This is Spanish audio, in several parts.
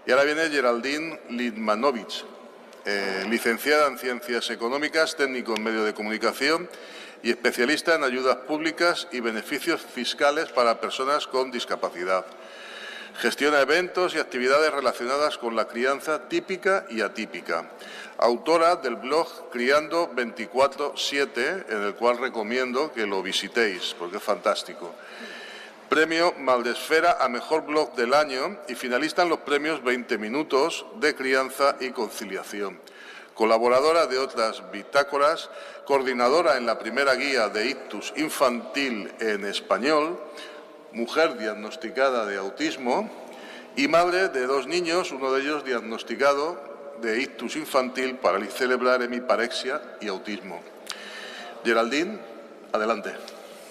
Y ahora viene Geraldine Litmanovich, licenciada en Ciencias Económicas, técnico en Medio de Comunicación y especialista en ayudas públicas y beneficios fiscales para personas con discapacidad. Gestiona eventos y actividades relacionadas con la crianza típica y atípica. Autora del blog Criando 24/7, en el cual recomiendo que lo visitéis, porque es fantástico. Premio Maldesfera a Mejor Blog del Año y finalista en los premios 20 Minutos de Crianza y Conciliación. Colaboradora de otras bitácoras, coordinadora en la primera guía de ictus infantil en español, mujer diagnosticada de autismo y madre de 2 niños, uno de ellos diagnosticado de ictus infantil, parálisis cerebral, hemiparexia y autismo. Geraldine, adelante.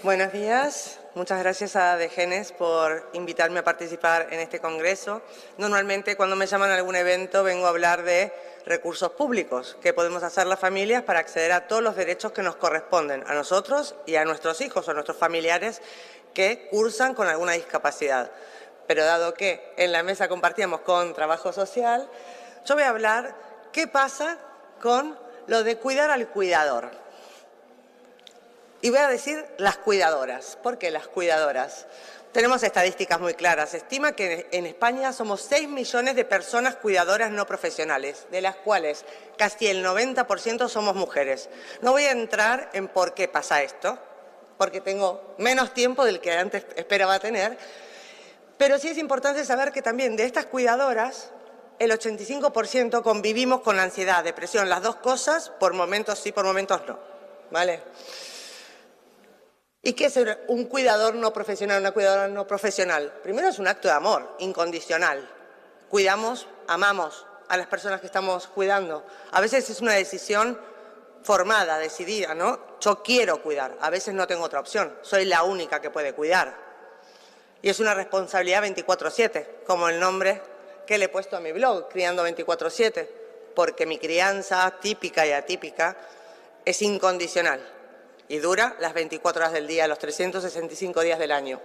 Buenos días. Muchas gracias a DGENES por invitarme a participar en este congreso. Normalmente cuando me llaman a algún evento vengo a hablar de recursos públicos que podemos hacer las familias para acceder a todos los derechos que nos corresponden a nosotros y a nuestros hijos o a nuestros familiares que cursan con alguna discapacidad. Pero dado que en la mesa compartíamos con trabajo social, yo voy a hablar qué pasa con lo de cuidar al cuidador. Y voy a decir las cuidadoras. ¿Por qué las cuidadoras? Tenemos estadísticas muy claras. Se estima que en España somos 6 millones de personas cuidadoras no profesionales, de las cuales casi el 90% somos mujeres. No voy a entrar en por qué pasa esto, porque tengo menos tiempo del que antes esperaba tener, pero sí es importante saber que también de estas cuidadoras, el 85% convivimos con ansiedad, depresión, las dos cosas, por momentos sí, por momentos no, ¿vale? ¿Y qué es un cuidador no profesional, una cuidadora no profesional? Primero es un acto de amor, incondicional. Cuidamos, amamos a las personas que estamos cuidando. A veces es una decisión formada, decidida, ¿no? Yo quiero cuidar, a veces no tengo otra opción, soy la única que puede cuidar. Y es una responsabilidad 24/7, como el nombre que le he puesto a mi blog, Criando 24/7, porque mi crianza típica y atípica es incondicional. Y dura las 24 horas del día, los 365 días del año.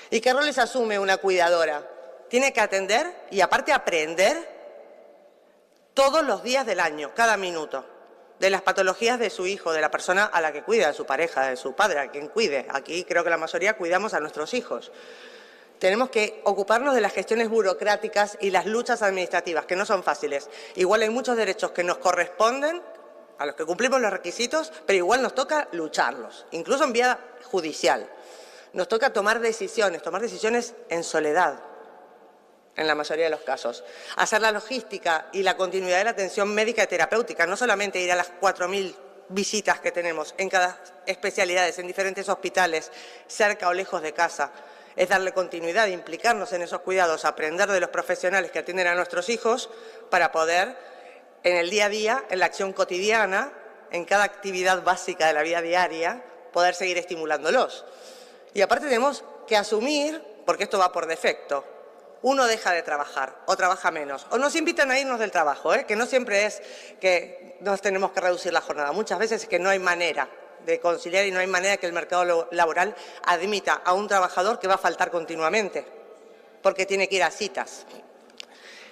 ¿Y qué roles asume una cuidadora? Tiene que atender y aparte aprender todos los días del año, cada minuto, de las patologías de su hijo, de la persona a la que cuida, de su pareja, de su padre, a quien cuide. Aquí creo que la mayoría cuidamos a nuestros hijos. Tenemos que ocuparnos de las gestiones burocráticas y las luchas administrativas, que no son fáciles. Igual hay muchos derechos que nos corresponden, a los que cumplimos los requisitos, pero igual nos toca lucharlos, incluso en vía judicial. Nos toca tomar decisiones en soledad, en la mayoría de los casos. Hacer la logística y la continuidad de la atención médica y terapéutica, no solamente ir a las 4.000 visitas que tenemos en cada especialidad, en diferentes hospitales, cerca o lejos de casa, es darle continuidad, implicarnos en esos cuidados, aprender de los profesionales que atienden a nuestros hijos para poder en el día a día, en la acción cotidiana, en cada actividad básica de la vida diaria, poder seguir estimulándolos. Y aparte tenemos que asumir, porque esto va por defecto, uno deja de trabajar o trabaja menos, o nos invitan a irnos del trabajo, que no siempre es que nos tenemos que reducir la jornada, muchas veces es que no hay manera de conciliar y no hay manera que el mercado laboral admita a un trabajador que va a faltar continuamente, porque tiene que ir a citas.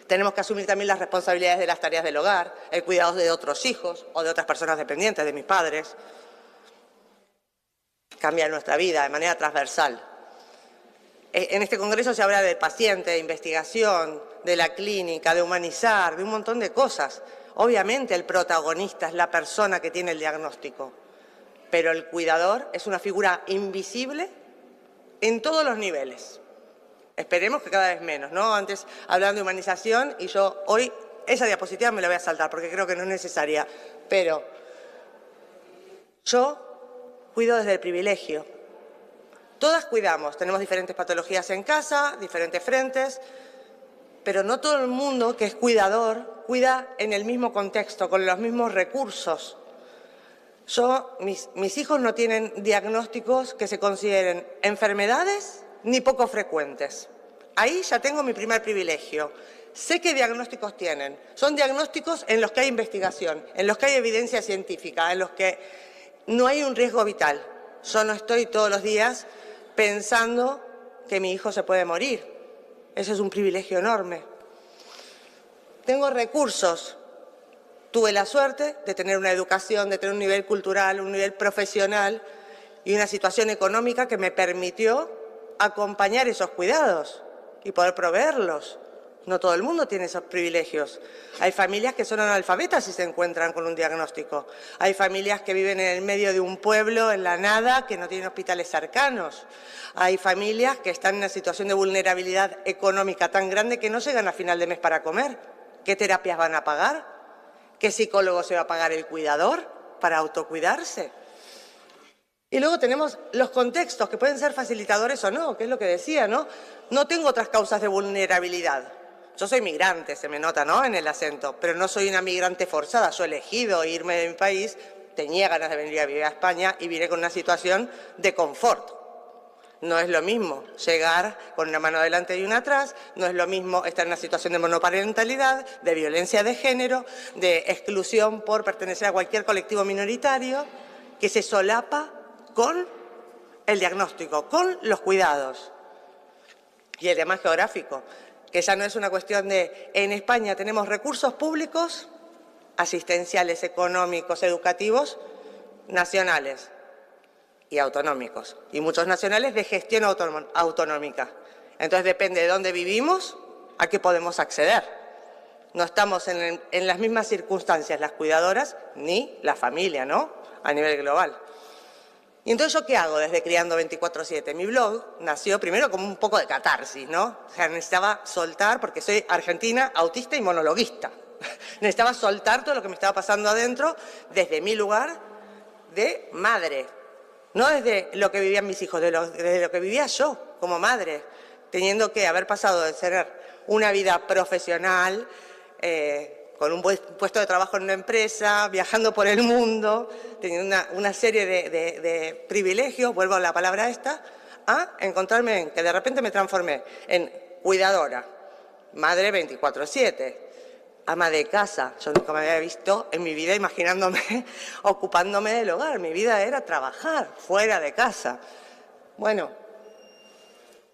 Tenemos que asumir también las responsabilidades de las tareas del hogar, el cuidado de otros hijos o de otras personas dependientes, de mis padres. Cambia nuestra vida de manera transversal. En este congreso se habla del paciente, de investigación, de la clínica, de humanizar, de un montón de cosas. Obviamente el protagonista es la persona que tiene el diagnóstico, pero el cuidador es una figura invisible en todos los niveles. Esperemos que cada vez menos, ¿no? Antes hablaban de humanización y yo hoy esa diapositiva me la voy a saltar porque creo que no es necesaria. Pero yo cuido desde el privilegio. Todas cuidamos, tenemos diferentes patologías en casa, diferentes frentes, pero no todo el mundo que es cuidador cuida en el mismo contexto, con los mismos recursos. Mis hijos no tienen diagnósticos que se consideren enfermedades ni poco frecuentes. Ahí ya tengo mi primer privilegio. Sé qué diagnósticos tienen. Son diagnósticos en los que hay investigación, en los que hay evidencia científica, en los que no hay un riesgo vital. Yo no estoy todos los días pensando que mi hijo se puede morir. Ese es un privilegio enorme. tengo recursos. Tuve la suerte de tener una educación, de tener un nivel cultural, un nivel profesional y una situación económica que me permitió acompañar esos cuidados y poder proveerlos. No todo el mundo tiene esos privilegios. Hay familias que son analfabetas y se encuentran con un diagnóstico. Hay familias que viven en el medio de un pueblo, en la nada, que no tienen hospitales cercanos. Hay familias que están en una situación de vulnerabilidad económica tan grande que no llegan a final de mes para comer. ¿Qué terapias van a pagar? ¿Qué psicólogo se va a pagar el cuidador para autocuidarse? Y luego tenemos los contextos, que pueden ser facilitadores o no, que es lo que decía, ¿no? No tengo otras causas de vulnerabilidad. Yo soy migrante, se me nota, ¿no?, en el acento, pero no soy una migrante forzada. Yo he elegido irme de mi país, tenía ganas de venir a vivir a España y vine con una situación de confort. No es lo mismo llegar con una mano adelante y una atrás, no es lo mismo estar en una situación de monoparentalidad, de violencia de género, de exclusión por pertenecer a cualquier colectivo minoritario, que se solapa con el diagnóstico, con los cuidados. Y el tema geográfico, que ya no es una cuestión de en España tenemos recursos públicos, asistenciales, económicos, educativos, nacionales y autonómicos, y muchos nacionales de gestión autonómica. Entonces depende de dónde vivimos, a qué podemos acceder. No estamos en las mismas circunstancias las cuidadoras ni la familia, ¿no?, a nivel global. Y entonces, ¿yo qué hago desde Criando 24/7? Mi blog nació primero como un poco de catarsis, ¿no? O sea, necesitaba soltar, porque soy argentina, autista y monologuista. Necesitaba soltar todo lo que me estaba pasando adentro desde mi lugar de madre. No desde lo que vivían mis hijos, desde lo que vivía yo como madre, teniendo que haber pasado de tener una vida profesional, con un puesto de trabajo en una empresa, viajando por el mundo, teniendo una serie de privilegios, vuelvo a la palabra esta, a encontrarme en que de repente me transformé en cuidadora, madre 24/7, ama de casa. Yo nunca me había visto en mi vida imaginándome ocupándome del hogar. Mi vida era trabajar fuera de casa. Bueno,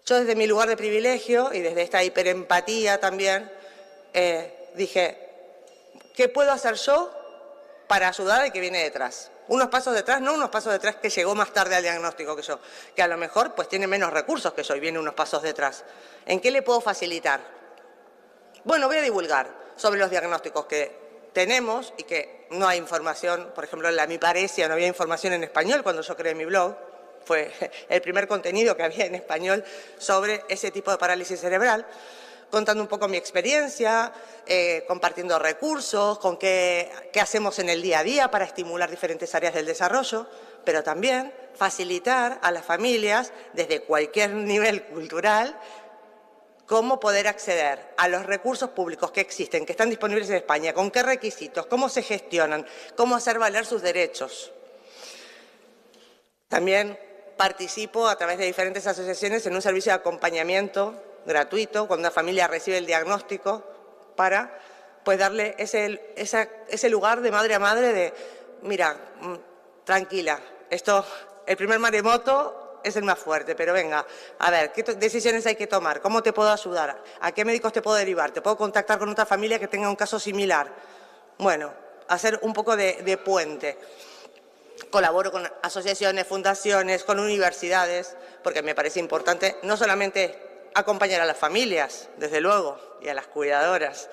yo desde mi lugar de privilegio y desde esta hiperempatía también dije, ¿qué puedo hacer yo para ayudar al que viene detrás? Unos pasos detrás, no unos pasos detrás que llegó más tarde al diagnóstico que yo, que a lo mejor pues tiene menos recursos que yo y viene unos pasos detrás. ¿En qué le puedo facilitar? Bueno, voy a divulgar sobre los diagnósticos que tenemos y que no hay información. Por ejemplo, en la Mi Paresia no había información en español cuando yo creé mi blog. Fue el primer contenido que había en español sobre ese tipo de parálisis cerebral, contando un poco mi experiencia, compartiendo recursos, con qué hacemos en el día a día para estimular diferentes áreas del desarrollo, pero también facilitar a las familias, desde cualquier nivel cultural, cómo poder acceder a los recursos públicos que existen, que están disponibles en España, con qué requisitos, cómo se gestionan, cómo hacer valer sus derechos. También participo a través de diferentes asociaciones en un servicio de acompañamiento gratuito cuando una familia recibe el diagnóstico para pues darle ese lugar de madre a madre de, mira, tranquila, el primer maremoto es el más fuerte, pero venga, a ver, ¿qué decisiones hay que tomar? ¿Cómo te puedo ayudar? ¿A qué médicos te puedo derivar? ¿Te puedo contactar con otra familia que tenga un caso similar? Bueno, hacer un poco de puente. Colaboro con asociaciones, fundaciones, con universidades, porque me parece importante no solamente acompañar a las familias, desde luego, y a las cuidadoras.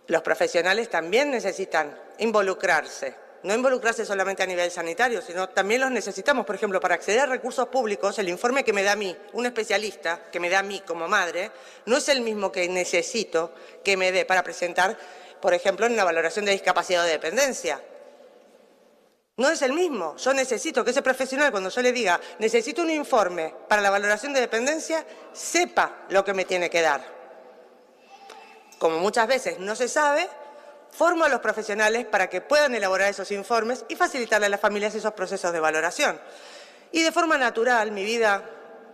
Los profesionales también necesitan involucrarse. No involucrarse solamente a nivel sanitario, sino también los necesitamos. Por ejemplo, para acceder a recursos públicos, el informe que me da a mí, un especialista, que me da a mí como madre, no es el mismo que necesito que me dé para presentar, por ejemplo, en una valoración de discapacidad o de dependencia. No es el mismo. Yo necesito que ese profesional, cuando yo le diga, necesito un informe para la valoración de dependencia, sepa lo que me tiene que dar. Como muchas veces no se sabe, formo a los profesionales para que puedan elaborar esos informes y facilitarle a las familias esos procesos de valoración. Y de forma natural, mi vida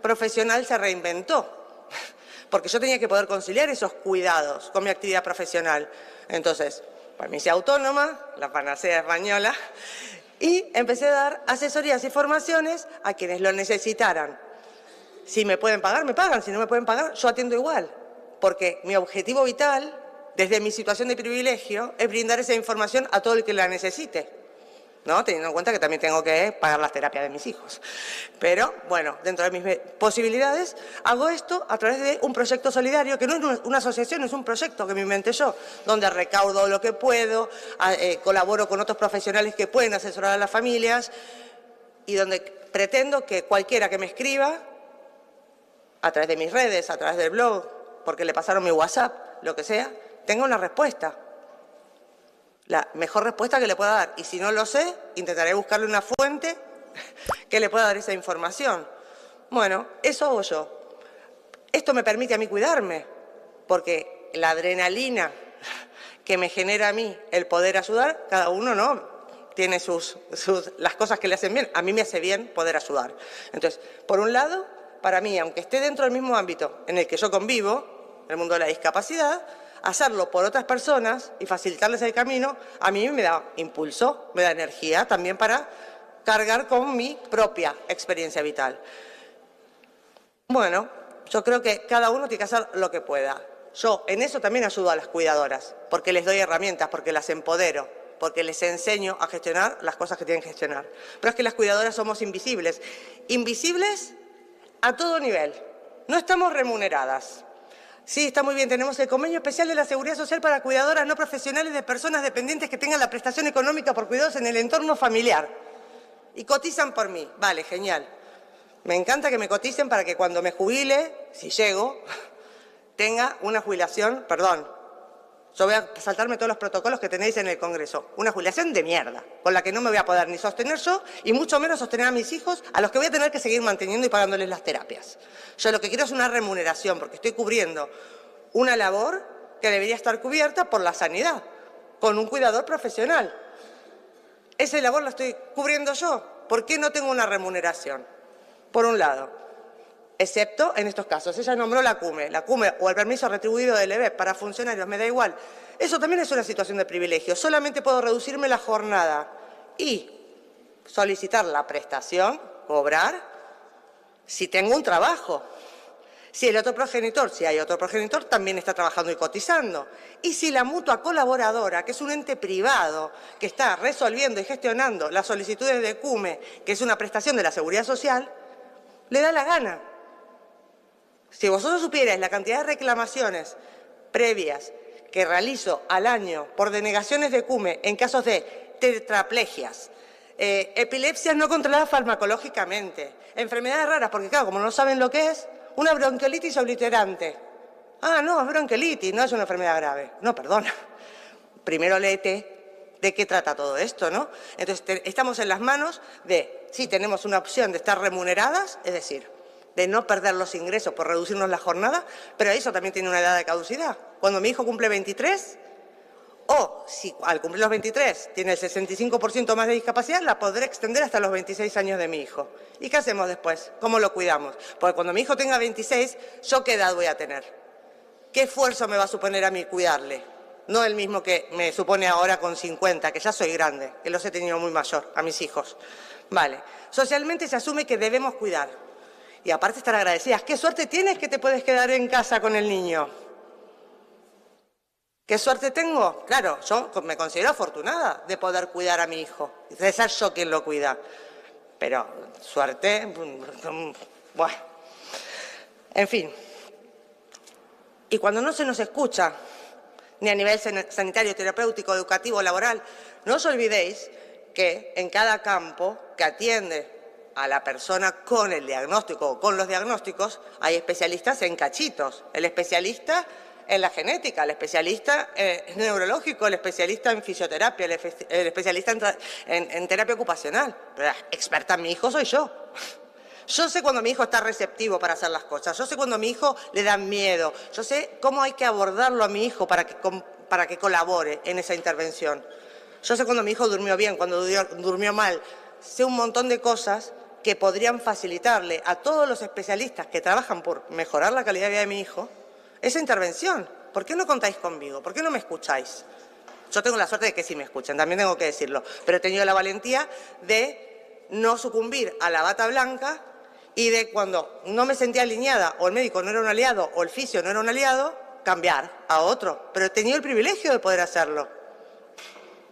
profesional se reinventó, porque yo tenía que poder conciliar esos cuidados con mi actividad profesional. Entonces, pues me hice autónoma, la panacea española, y empecé a dar asesorías y formaciones a quienes lo necesitaran. Si me pueden pagar, me pagan. Si no me pueden pagar, yo atiendo igual. porque mi objetivo vital, desde mi situación de privilegio, es brindar esa información a todo el que la necesite, ¿no? Teniendo en cuenta que también tengo que pagar las terapias de mis hijos. Pero, bueno, dentro de mis posibilidades, hago esto a través de un proyecto solidario, que no es una asociación, es un proyecto que me inventé yo, donde recaudo lo que puedo, colaboro con otros profesionales que pueden asesorar a las familias y donde pretendo que cualquiera que me escriba, a través de mis redes, a través del blog, porque le pasaron mi WhatsApp, lo que sea, tenga una respuesta. La mejor respuesta que le pueda dar. Y si no lo sé, intentaré buscarle una fuente que le pueda dar esa información. Bueno, eso hago yo. Esto me permite a mí cuidarme, porque la adrenalina que me genera a mí el poder ayudar, cada uno no tiene las cosas que le hacen bien. A mí me hace bien poder ayudar. Entonces, por un lado, para mí, aunque esté dentro del mismo ámbito en el que yo convivo, el mundo de la discapacidad, hacerlo por otras personas y facilitarles el camino, a mí me da impulso, me da energía también para cargar con mi propia experiencia vital. Bueno, yo creo que cada uno tiene que hacer lo que pueda. Yo en eso también ayudo a las cuidadoras, porque les doy herramientas, porque las empodero, porque les enseño a gestionar las cosas que tienen que gestionar. Pero es que las cuidadoras somos invisibles. Invisibles a todo nivel. No estamos remuneradas. Sí, está muy bien. Tenemos el convenio especial de la Seguridad Social para cuidadoras no profesionales de personas dependientes que tengan la prestación económica por cuidados en el entorno familiar. Y cotizan por mí. Vale, genial. Me encanta que me coticen para que cuando me jubile, si llego, tenga una jubilación, perdón, yo voy a saltarme todos los protocolos que tenéis en el Congreso. Una jubilación de mierda, con la que no me voy a poder ni sostener yo y mucho menos sostener a mis hijos, a los que voy a tener que seguir manteniendo y pagándoles las terapias. Yo lo que quiero es una remuneración, porque estoy cubriendo una labor que debería estar cubierta por la sanidad, con un cuidador profesional. Esa labor la estoy cubriendo yo. ¿Por qué no tengo una remuneración? Por un lado, excepto en estos casos. Ella nombró la CUME o el permiso retribuido del EBEP para funcionarios, me da igual. Eso también es una situación de privilegio. Solamente puedo reducirme la jornada y solicitar la prestación, cobrar, si tengo un trabajo. Si hay otro progenitor, también está trabajando y cotizando. Y si la mutua colaboradora, que es un ente privado que está resolviendo y gestionando las solicitudes de CUME, que es una prestación de la Seguridad Social, le da la gana. Si vosotros supierais la cantidad de reclamaciones previas que realizo al año por denegaciones de CUME en casos de tetraplegias, epilepsias no controladas farmacológicamente, enfermedades raras, porque claro, como no saben lo que es, una bronquiolitis obliterante. Ah, no, es bronquiolitis, no es una enfermedad grave. No, perdona. Primero léete de qué trata todo esto, ¿no? Entonces, estamos en las manos de, sí, tenemos una opción de estar remuneradas, es decir, de no perder los ingresos por reducirnos la jornada, pero eso también tiene una edad de caducidad. Cuando mi hijo cumple 23, o si al cumplir los 23 tiene el 65% más de discapacidad, la podré extender hasta los 26 años de mi hijo. ¿Y qué hacemos después? ¿Cómo lo cuidamos? Porque cuando mi hijo tenga 26, ¿yo qué edad voy a tener? ¿Qué esfuerzo me va a suponer a mí cuidarle? No el mismo que me supone ahora con 50, que ya soy grande, que los he tenido muy mayor, a mis hijos. Vale. Socialmente se asume que debemos cuidar. Y aparte estar agradecidas. ¿Qué suerte tienes que te puedes quedar en casa con el niño? ¿Qué suerte tengo? Claro, yo me considero afortunada de poder cuidar a mi hijo, de ser yo quien lo cuida. Pero suerte, bueno, en fin. Y cuando no se nos escucha, ni a nivel sanitario, terapéutico, educativo, laboral, no os olvidéis que en cada campo que atiende a la persona con el diagnóstico o con los diagnósticos, hay especialistas en cachitos. El especialista en la genética, el especialista neurológico, el especialista en fisioterapia, el especialista en terapia ocupacional. Pero la experta en mi hijo soy yo. Yo sé cuando mi hijo está receptivo para hacer las cosas, yo sé cuando a mi hijo le da miedo, yo sé cómo hay que abordarlo a mi hijo para que colabore en esa intervención. Yo sé cuando mi hijo durmió bien, cuando durmió mal. Sé un montón de cosas que podrían facilitarle a todos los especialistas que trabajan por mejorar la calidad de vida de mi hijo esa intervención. ¿Por qué no contáis conmigo? ¿Por qué no me escucháis? Yo tengo la suerte de que sí me escuchen, también tengo que decirlo, pero he tenido la valentía de no sucumbir a la bata blanca y de cuando no me sentía alineada o el médico no era un aliado o el fisio no era un aliado, cambiar a otro, pero he tenido el privilegio de poder hacerlo,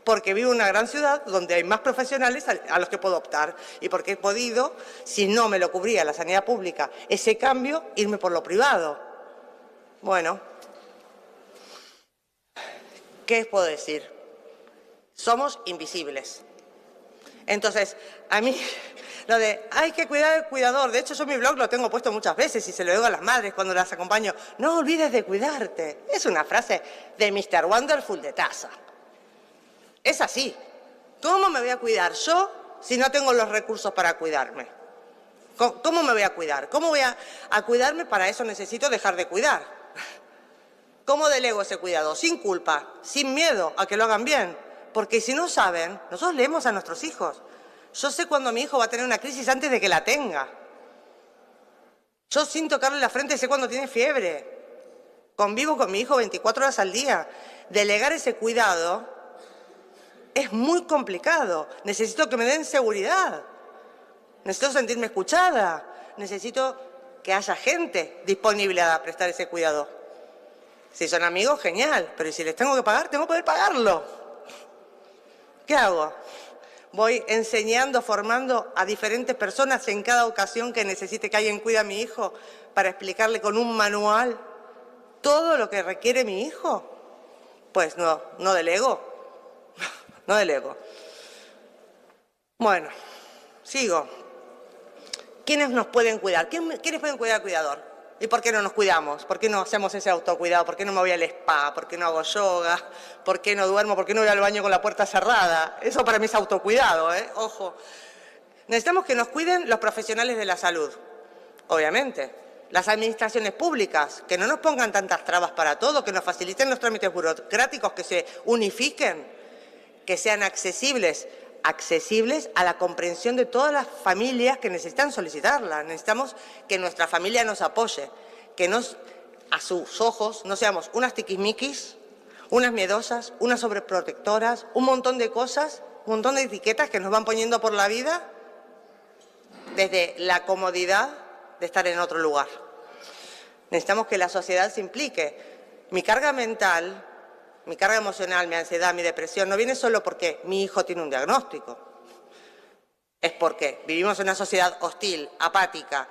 porque vivo en una gran ciudad donde hay más profesionales a los que puedo optar y porque he podido, si no me lo cubría la sanidad pública, ese cambio, irme por lo privado. Bueno, ¿qué os puedo decir? Somos invisibles. Entonces, a mí, lo de hay que cuidar al cuidador, de hecho yo en mi blog lo tengo puesto muchas veces y se lo digo a las madres cuando las acompaño, no olvides de cuidarte. Es una frase de Mr. Wonderful de Taza. Es así. ¿Cómo me voy a cuidar yo si no tengo los recursos para cuidarme? ¿Cómo me voy a cuidar? ¿Cómo voy a cuidarme? Para eso necesito dejar de cuidar. ¿Cómo delego ese cuidado? Sin culpa, sin miedo a que lo hagan bien. Porque si no saben, nosotros leemos a nuestros hijos. Yo sé cuándo mi hijo va a tener una crisis antes de que la tenga. Yo sin tocarle la frente sé cuándo tiene fiebre. Convivo con mi hijo 24 horas al día. Delegar ese cuidado es muy complicado. Necesito que me den seguridad. Necesito sentirme escuchada. Necesito que haya gente disponible a prestar ese cuidado. Si son amigos, genial. Pero si les tengo que pagar, tengo que poder pagarlo. ¿Qué hago? Voy enseñando, formando a diferentes personas en cada ocasión que necesite que alguien cuide a mi hijo para explicarle con un manual todo lo que requiere mi hijo. Pues no delego. No delego. Bueno, sigo. ¿Quiénes nos pueden cuidar? ¿Quiénes pueden cuidar al cuidador? ¿Y por qué no nos cuidamos? ¿Por qué no hacemos ese autocuidado? ¿Por qué no me voy al spa? ¿Por qué no hago yoga? ¿Por qué no duermo? ¿Por qué no voy al baño con la puerta cerrada? Eso para mí es autocuidado, ¿eh? Ojo. Necesitamos que nos cuiden los profesionales de la salud, obviamente. Las administraciones públicas, que no nos pongan tantas trabas para todo, que nos faciliten los trámites burocráticos, que se unifiquen, que sean accesibles a la comprensión de todas las familias que necesitan solicitarla. Necesitamos que nuestra familia nos apoye, que a sus ojos no seamos unas tiquismiquis, unas miedosas, unas sobreprotectoras, un montón de cosas, un montón de etiquetas que nos van poniendo por la vida desde la comodidad de estar en otro lugar. Necesitamos que la sociedad se implique. Mi carga mental, mi carga emocional, mi ansiedad, mi depresión, no viene solo porque mi hijo tiene un diagnóstico. Es porque vivimos en una sociedad hostil, apática,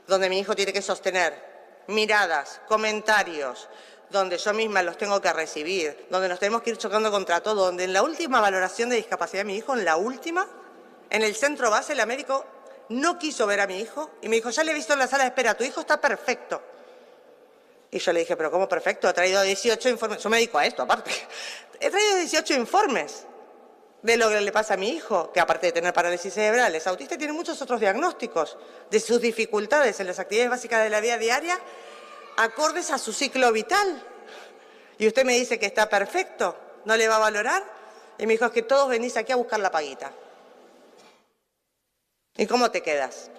donde mi hijo tiene que sostener miradas, comentarios, donde yo misma los tengo que recibir, donde nos tenemos que ir chocando contra todo, donde en la última valoración de discapacidad de mi hijo, en el centro base, la médico no quiso ver a mi hijo y me dijo, ya le he visto en la sala de espera, tu hijo está perfecto. Y yo le dije, ¿pero cómo perfecto? He traído 18 informes. Yo me dedico a esto, aparte. He traído 18 informes de lo que le pasa a mi hijo, que aparte de tener parálisis cerebral, es autista y tiene muchos otros diagnósticos de sus dificultades en las actividades básicas de la vida diaria, acordes a su ciclo vital. Y usted me dice que está perfecto, ¿no le va a valorar? Y me dijo, es que todos venís aquí a buscar la paguita. ¿Y cómo te quedas?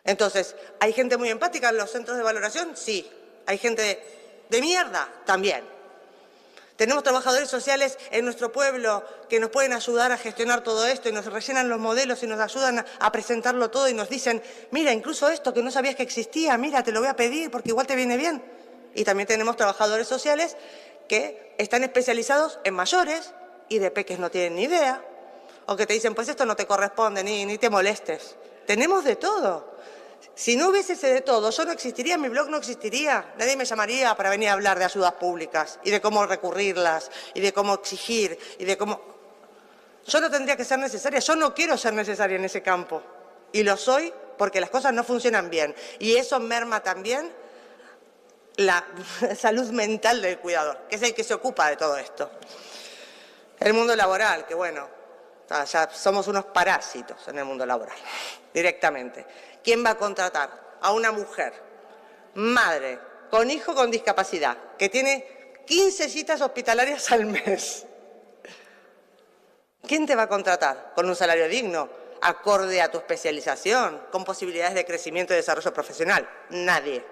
Entonces, ¿hay gente muy empática en los centros de valoración? Sí. ¿Hay gente de mierda? También. Tenemos trabajadores sociales en nuestro pueblo que nos pueden ayudar a gestionar todo esto y nos rellenan los modelos y nos ayudan a presentarlo todo y nos dicen, mira, incluso esto que no sabías que existía, mira, te lo voy a pedir porque igual te viene bien. Y también tenemos trabajadores sociales que están especializados en mayores y de peques no tienen ni idea. O que te dicen, pues esto no te corresponde, ni te molestes. Tenemos de todo. Si no hubiese ese de todo, yo no existiría, mi blog no existiría. Nadie me llamaría para venir a hablar de ayudas públicas y de cómo recurrirlas y de cómo exigir y de cómo... Yo no tendría que ser necesaria, yo no quiero ser necesaria en ese campo. Y lo soy porque las cosas no funcionan bien. Y eso merma también la salud mental del cuidador, que es el que se ocupa de todo esto. El mundo laboral, que bueno, ya somos unos parásitos en el mundo laboral, directamente. ¿Quién va a contratar a una mujer, madre, con hijo con discapacidad, que tiene 15 citas hospitalarias al mes? ¿Quién te va a contratar? ¿Con un salario digno, acorde a tu especialización, con posibilidades de crecimiento y desarrollo profesional? Nadie.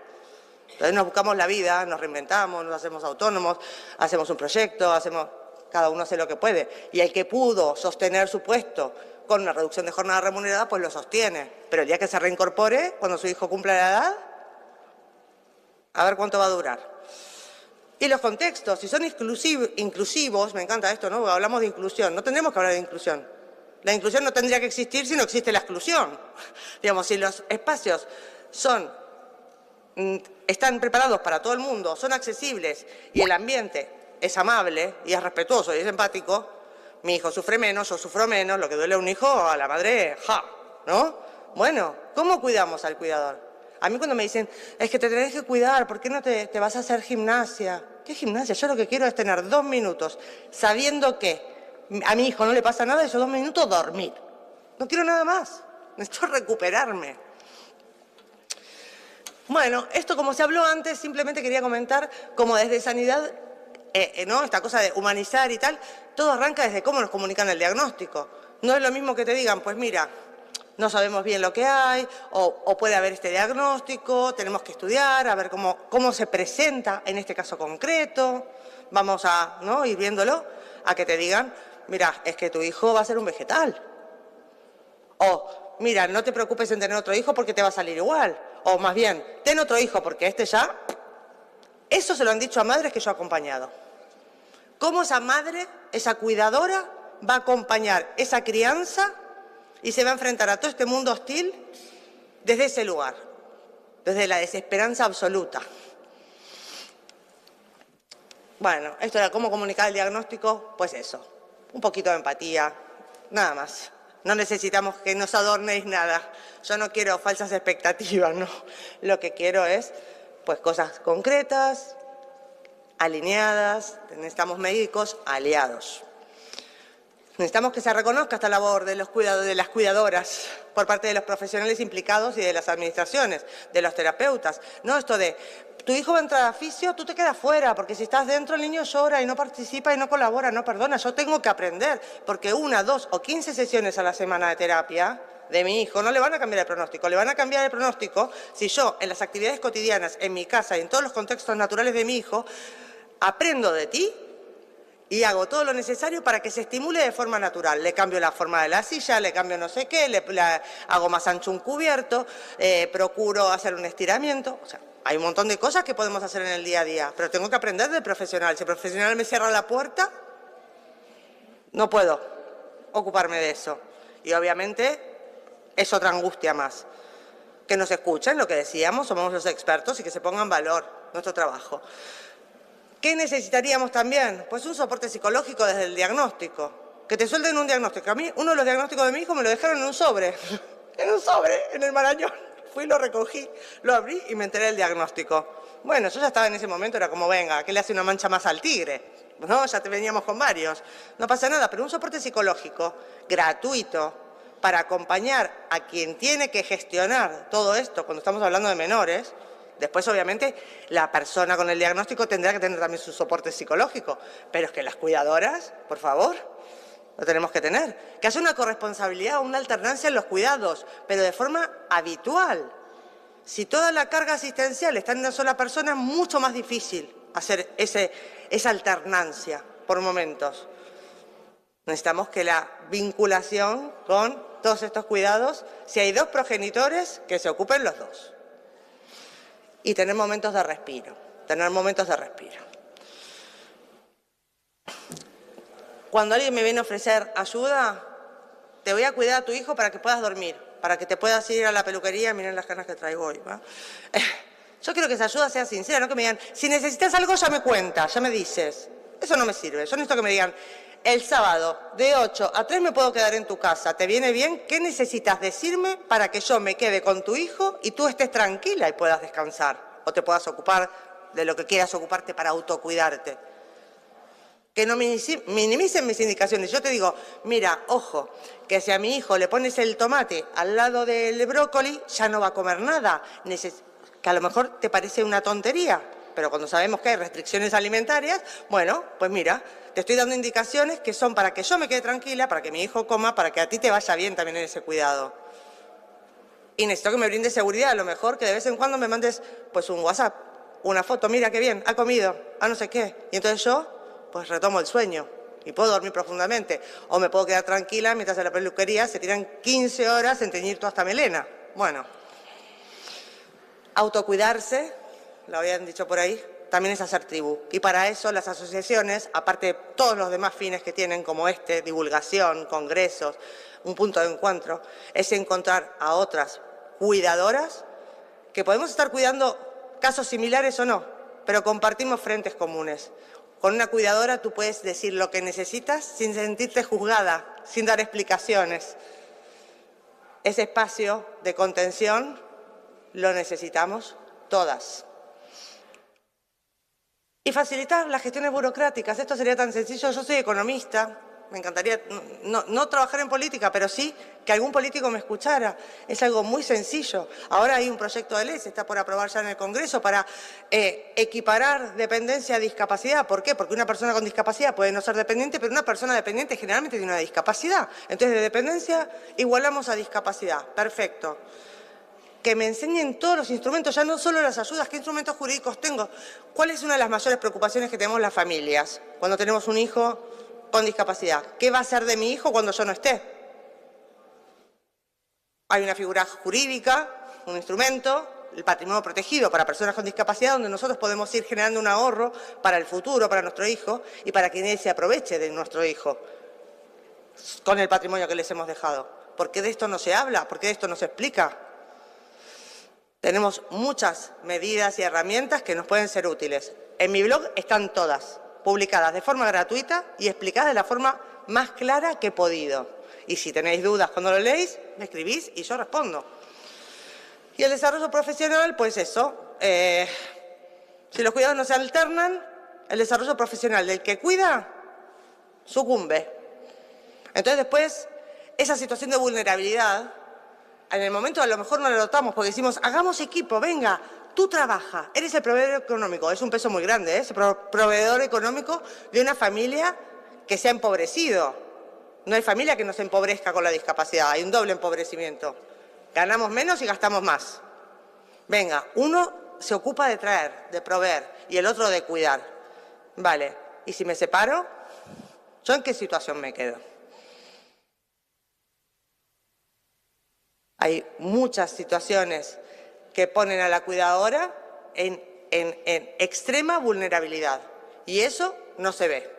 Entonces nos buscamos la vida, nos reinventamos, nos hacemos autónomos, hacemos un proyecto, cada uno hace lo que puede. Y el que pudo sostener su puesto con una reducción de jornada remunerada, pues lo sostiene. Pero el día que se reincorpore, cuando su hijo cumpla la edad, a ver cuánto va a durar. Y los contextos, si son inclusivos, me encanta esto, ¿no? Hablamos de inclusión, no tendremos que hablar de inclusión. La inclusión no tendría que existir si no existe la exclusión. Digamos, si los espacios están preparados para todo el mundo, son accesibles y el ambiente es amable y es respetuoso y es empático, mi hijo sufre menos, yo sufro menos, lo que duele a un hijo, a la madre, ¿no? Bueno, ¿cómo cuidamos al cuidador? A mí cuando me dicen, es que te tenés que cuidar, ¿por qué no te vas a hacer gimnasia? ¿Qué gimnasia? Yo lo que quiero es tener 2 minutos sabiendo que a mi hijo no le pasa nada, esos 2 minutos dormir. No quiero nada más, necesito recuperarme. Bueno, esto como se habló antes, simplemente quería comentar como desde sanidad, ¿no? Esta cosa de humanizar y tal, todo arranca desde cómo nos comunican el diagnóstico. No es lo mismo que te digan, pues mira, no sabemos bien lo que hay, o puede haber este diagnóstico, tenemos que estudiar, a ver cómo se presenta en este caso concreto, vamos a, ¿no?, ir viéndolo, a que te digan, mira, es que tu hijo va a ser un vegetal. O, mira, no te preocupes en tener otro hijo porque te va a salir igual. O más bien, ten otro hijo porque este ya... Eso se lo han dicho a madres que yo he acompañado. ¿Cómo esa madre, esa cuidadora, va a acompañar esa crianza y se va a enfrentar a todo este mundo hostil desde ese lugar, desde la desesperanza absoluta? Bueno, esto era cómo comunicar el diagnóstico, pues eso, un poquito de empatía, nada más. No necesitamos que nos adornéis nada. Yo no quiero falsas expectativas, ¿no? Lo que quiero es, pues, cosas concretas, alineadas. Necesitamos médicos aliados. Necesitamos que se reconozca esta labor de las cuidadoras por parte de los profesionales implicados y de las administraciones, de los terapeutas. No esto de, tu hijo va a entrar a fisio, tú te quedas fuera, porque si estás dentro el niño llora y no participa y no colabora, no perdona. Yo tengo que aprender, porque 1, 2 o 15 sesiones a la semana de terapia de mi hijo no le van a cambiar el pronóstico. Le van a cambiar el pronóstico si yo, en las actividades cotidianas, en mi casa y en todos los contextos naturales de mi hijo, aprendo de ti y hago todo lo necesario para que se estimule de forma natural. Le cambio la forma de la silla, le cambio no sé qué, le hago más ancho un cubierto, procuro hacer un estiramiento. O sea, hay un montón de cosas que podemos hacer en el día a día, pero tengo que aprender del profesional. Si el profesional me cierra la puerta, no puedo ocuparme de eso. Y obviamente es otra angustia más. Que nos escuchen lo que decíamos, somos los expertos y que se ponga en valor nuestro trabajo. ¿Qué necesitaríamos también? Pues un soporte psicológico desde el diagnóstico. Que te suelten un diagnóstico. A mí, uno de los diagnósticos de mi hijo me lo dejaron en un sobre. En un sobre, en el Marañón. Fui, lo recogí, lo abrí y me enteré del diagnóstico. Bueno, yo ya estaba en ese momento, era como, venga, ¿qué le hace una mancha más al tigre? ¿No? Ya veníamos con varios. No pasa nada, pero un soporte psicológico gratuito para acompañar a quien tiene que gestionar todo esto cuando estamos hablando de menores. Después, obviamente, la persona con el diagnóstico tendrá que tener también su soporte psicológico. Pero es que las cuidadoras, por favor, lo tenemos que tener. Que haya una corresponsabilidad o una alternancia en los cuidados, pero de forma habitual. Si toda la carga asistencial está en una sola persona, es mucho más difícil hacer esa alternancia por momentos. Necesitamos que la vinculación con todos estos cuidados, si hay 2 progenitores, que se ocupen los 2. Y tener momentos de respiro, Cuando alguien me viene a ofrecer ayuda, te voy a cuidar a tu hijo para que puedas dormir, para que te puedas ir a la peluquería, miren las canas que traigo hoy, ¿va? Yo quiero que esa ayuda sea sincera, no que me digan, si necesitas algo ya me cuentas, ya me dices. Eso no me sirve, yo necesito que me digan, el sábado de 8 a 3 me puedo quedar en tu casa, ¿te viene bien? ¿Qué necesitas decirme para que yo me quede con tu hijo y tú estés tranquila y puedas descansar? O te puedas ocupar de lo que quieras ocuparte para autocuidarte. Que no minimicen mis indicaciones. Yo te digo, mira, ojo, que si a mi hijo le pones el tomate al lado del brócoli, ya no va a comer nada. Que a lo mejor te parece una tontería, pero cuando sabemos que hay restricciones alimentarias, bueno, pues mira, te estoy dando indicaciones que son para que yo me quede tranquila, para que mi hijo coma, para que a ti te vaya bien también en ese cuidado. Y necesito que me brindes seguridad, a lo mejor que de vez en cuando me mandes pues un WhatsApp, una foto, mira qué bien, ha comido, no sé qué. Y entonces yo pues retomo el sueño y puedo dormir profundamente. O me puedo quedar tranquila mientras en la peluquería se tiran 15 horas en teñir toda esta melena. Bueno, autocuidarse, lo habían dicho por ahí, también es hacer tribu. Y para eso las asociaciones, aparte de todos los demás fines que tienen, como divulgación, congresos, un punto de encuentro, es encontrar a otras cuidadoras que podemos estar cuidando casos similares o no, pero compartimos frentes comunes. Con una cuidadora tú puedes decir lo que necesitas sin sentirte juzgada, sin dar explicaciones. Ese espacio de contención lo necesitamos todas. Y facilitar las gestiones burocráticas. Esto sería tan sencillo. Yo soy economista. Me encantaría no trabajar en política, pero sí que algún político me escuchara. Es algo muy sencillo. Ahora hay un proyecto de ley, se está por aprobar ya en el Congreso, para equiparar dependencia a discapacidad. ¿Por qué? Porque una persona con discapacidad puede no ser dependiente, pero una persona dependiente generalmente tiene una discapacidad. Entonces, de dependencia igualamos a discapacidad. Perfecto. Que me enseñen todos los instrumentos, ya no solo las ayudas, qué instrumentos jurídicos tengo. ¿Cuál es una de las mayores preocupaciones que tenemos las familias cuando tenemos un hijo con discapacidad? ¿Qué va a ser de mi hijo cuando yo no esté? Hay una figura jurídica, un instrumento, el patrimonio protegido para personas con discapacidad, donde nosotros podemos ir generando un ahorro para el futuro, para nuestro hijo y para que él se aproveche de nuestro hijo con el patrimonio que les hemos dejado. ¿Por qué de esto no se habla? ¿Por qué de esto no se explica? Tenemos muchas medidas y herramientas que nos pueden ser útiles. En mi blog están todas, publicadas de forma gratuita y explicadas de la forma más clara que he podido. Y si tenéis dudas cuando lo leéis, me escribís y yo respondo. Y el desarrollo profesional, pues eso. Si los cuidados no se alternan, el desarrollo profesional del que cuida sucumbe. Entonces después, esa situación de vulnerabilidad, en el momento a lo mejor no lo notamos porque decimos, hagamos equipo, venga, tú trabaja, eres el proveedor económico. Es un peso muy grande, es el proveedor económico de una familia que se ha empobrecido. No hay familia que no se empobrezca con la discapacidad, hay un doble empobrecimiento. Ganamos menos y gastamos más. Venga, uno se ocupa de traer, de proveer, y el otro de cuidar. Vale, ¿y si me separo? ¿Yo en qué situación me quedo? Hay muchas situaciones que ponen a la cuidadora en extrema vulnerabilidad y eso no se ve.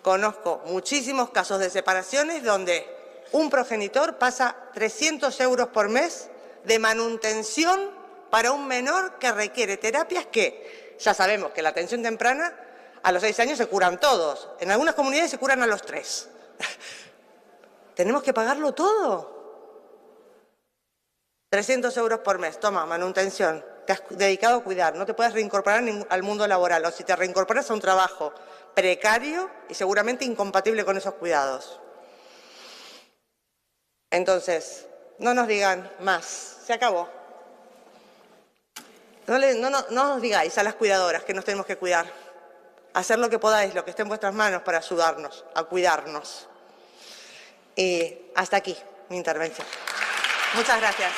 Conozco muchísimos casos de separaciones donde un progenitor pasa 300 euros por mes de manutención para un menor que requiere terapias que ya sabemos que la atención temprana a los 6 años se curan todos. En algunas comunidades se curan a los 3. Tenemos que pagarlo todo. 300 euros por mes, toma, manutención, te has dedicado a cuidar, no te puedes reincorporar al mundo laboral, o si te reincorporas a un trabajo precario y seguramente incompatible con esos cuidados. Entonces, no nos digan más, se acabó. No nos digáis a las cuidadoras que nos tenemos que cuidar. Hacer lo que podáis, lo que esté en vuestras manos para ayudarnos, a cuidarnos. Y hasta aquí mi intervención. Muchas gracias.